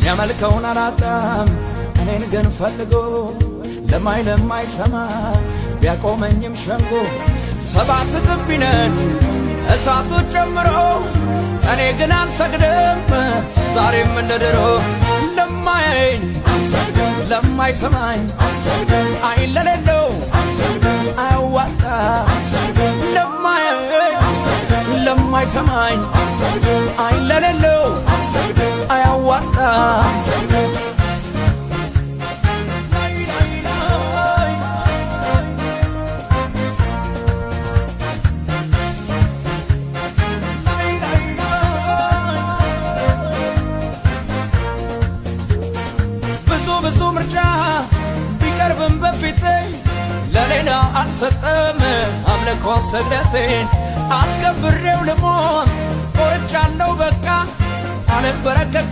ያመልከውን አላጣም እኔን ግን ፈልጎ ለማይሰማ ቢያቆመኝም ሸንጎ ሰባት እጥፍ ቢነድ እሳቱን ጨምሮ እኔ ግን አልሰግድም ዛሬም እንደ ድሮ ለማያየኝ ለማይሰማኝ አይን ለሌለው አያዋጣ ለማያየኝ ለማይሰማኝ አይን ለሌለው አያዋጣ ብዙ ምርጫ ቢቀርብም በፊቴ ለሌላ አልሰጠም አምልኮ ስግደቴን አስከብሬው ልሞት ቆርጫለሁ በቃ አልበረከክ